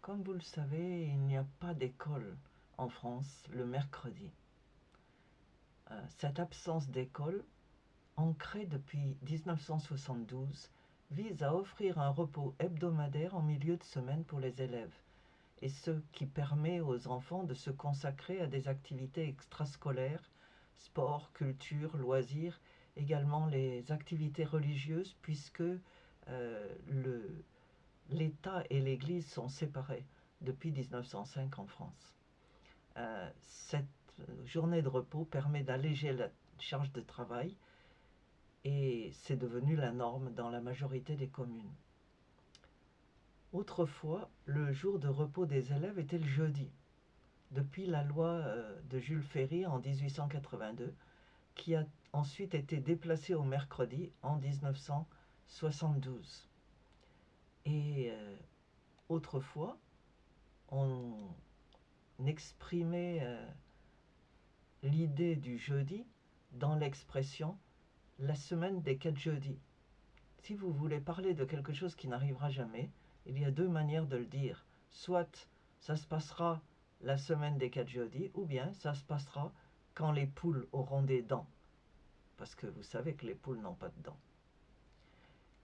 Comme vous le savez, il n'y a pas d'école en France le mercredi. Cette absence d'école, ancrée depuis 1972, vise à offrir un repos hebdomadaire en milieu de semaine pour les élèves, et ce qui permet aux enfants de se consacrer à des activités extrascolaires, sport, culture, loisirs, également les activités religieuses, puisque l'État et l'Église sont séparés depuis 1905 en France. Cette journée de repos permet d'alléger la charge de travail et c'est devenu la norme dans la majorité des communes. Autrefois, le jour de repos des élèves était le jeudi, depuis la loi de Jules Ferry en 1882, qui a ensuite été déplacée au mercredi en 1972. Et autrefois, on exprimait l'idée du jeudi dans l'expression la semaine des 4 jeudis. Si vous voulez parler de quelque chose qui n'arrivera jamais, il y a deux manières de le dire. Soit ça se passera la semaine des 4 jeudis, ou bien ça se passera quand les poules auront des dents. Parce que vous savez que les poules n'ont pas de dents.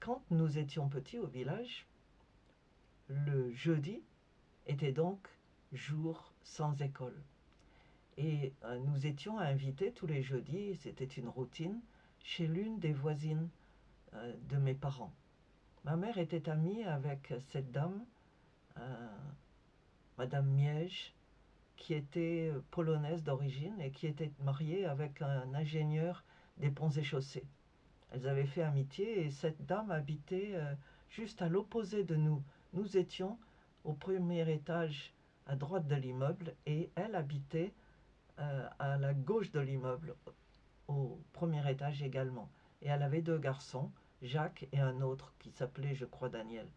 Quand nous étions petits au village, le jeudi était donc jour sans école. Et nous étions invités tous les jeudis, c'était une routine, chez l'une des voisines de mes parents. Ma mère était amie avec cette dame, Madame Miège, qui était polonaise d'origine et qui était mariée avec un ingénieur des ponts et chaussées. Elles avaient fait amitié et cette dame habitait juste à l'opposé de nous. Nous étions au premier étage à droite de l'immeuble et elle habitait à la gauche de l'immeuble, au premier étage également. Et elle avait deux garçons, Jacques et un autre qui s'appelait, je crois, Daniel.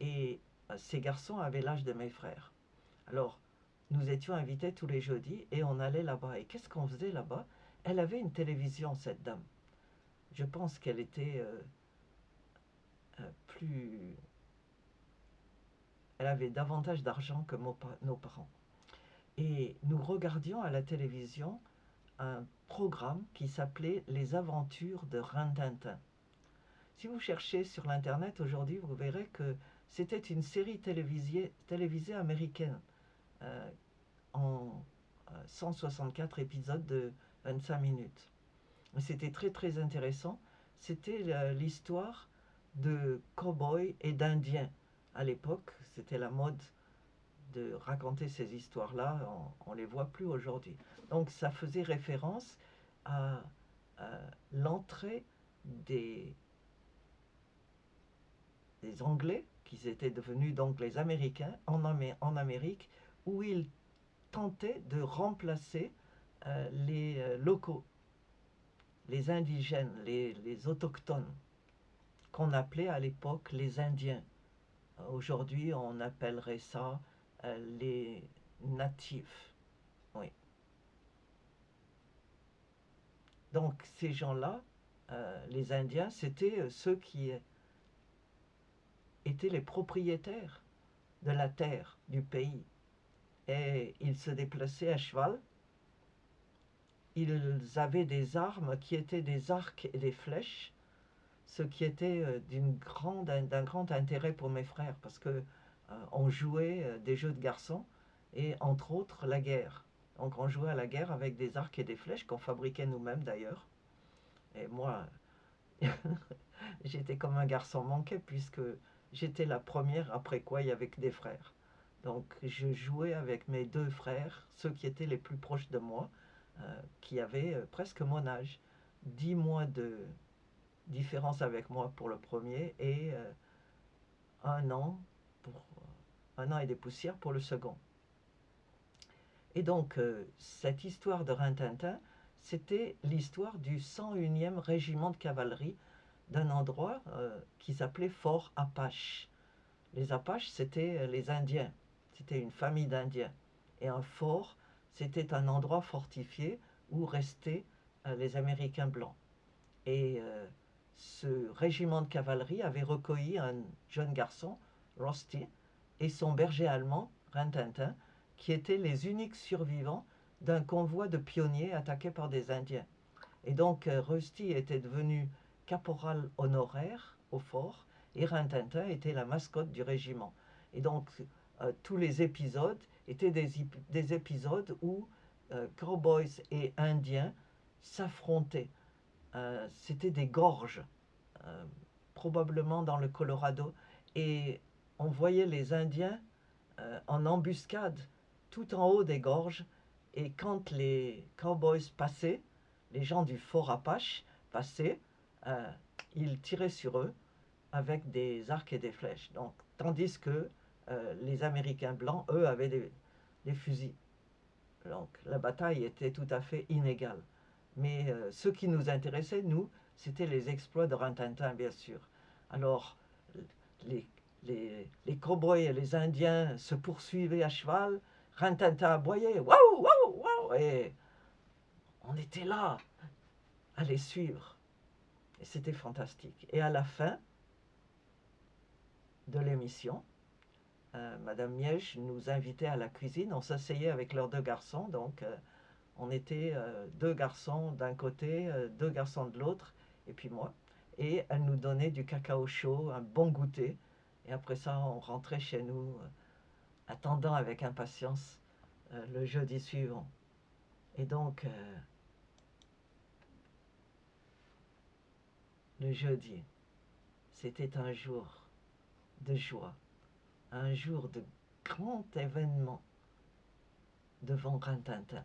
Et ces garçons avaient l'âge de mes frères. Alors, nous étions invités tous les jeudis et on allait là-bas. Et qu'est-ce qu'on faisait là-bas? Elle avait une télévision, cette dame. Je pense qu'elle était plus... Elle avait davantage d'argent que nos parents. Et nous regardions à la télévision un programme qui s'appelait Les Aventures de Rintintin. Si vous cherchez sur l'internet aujourd'hui, vous verrez que c'était une série télévisée américaine en 164 épisodes de 25 minutes. C'était très très intéressant. C'était l'histoire de cow-boys et d'indiens. À l'époque, c'était la mode de raconter ces histoires-là, on ne les voit plus aujourd'hui. Donc ça faisait référence à l'entrée des Anglais, qui étaient devenus donc les Américains, en Amérique, où ils tentaient de remplacer les locaux, les indigènes, les autochtones, qu'on appelait à l'époque les Indiens. Aujourd'hui, on appellerait ça les natifs. Oui. Donc ces gens-là, les Indiens, c'était ceux qui étaient les propriétaires de la terre, du pays. Et ils se déplaçaient à cheval. Ils avaient des armes qui étaient des arcs et des flèches, ce qui était d'un grand intérêt pour mes frères, parce que on jouait des jeux de garçons, et entre autres la guerre. Donc on jouait à la guerre avec des arcs et des flèches qu'on fabriquait nous-mêmes d'ailleurs. Et moi, j'étais comme un garçon manqué puisque j'étais la première après quoi il y avait que des frères. Donc je jouais avec mes deux frères, ceux qui étaient les plus proches de moi, qui avaient presque mon âge. 10 mois de différence avec moi pour le premier et un an, pour, un an et des poussières pour le second. Et donc cette histoire de Rintintin, c'était l'histoire du 101e régiment de cavalerie d'un endroit qui s'appelait Fort Apache. Les Apaches, c'était les Indiens, c'était une famille d'Indiens. Et un fort, c'était un endroit fortifié où restaient les Américains blancs. Et ce régiment de cavalerie avait recueilli un jeune garçon, Rusty, et son berger allemand, Rintintin, qui étaient les uniques survivants d'un convoi de pionniers attaqués par des Indiens. Et donc Rusty était devenu caporal honoraire au fort et Rintintin était la mascotte du régiment. Et donc tous les épisodes étaient des épisodes où cowboys et Indiens s'affrontaient. C'était des gorges, euh, probablement dans le Colorado, et on voyait les Indiens en embuscade tout en haut des gorges, et quand les cowboys passaient, les gens du fort Apache passaient, euh, ils tiraient sur eux avec des arcs et des flèches. Donc, tandis que les Américains blancs, eux, avaient des fusils. Donc la bataille était tout à fait inégale. Mais ce qui nous intéressait, nous, c'était les exploits de Rintintin, bien sûr. Alors, les, les cow-boys et les Indiens se poursuivaient à cheval, Rintintin aboyait, waouh, waouh, waouh, et on était là à les suivre. Et c'était fantastique. Et à la fin de l'émission, Madame Miège nous invitait à la cuisine, on s'asseyait avec leurs deux garçons, donc on était deux garçons d'un côté, deux garçons de l'autre, et puis moi. Et elle nous donnait du cacao chaud, un bon goûter. Et après ça, on rentrait chez nous, attendant avec impatience le jeudi suivant. Et donc, le jeudi, c'était un jour de joie, un jour de grand événement devant Rintintin.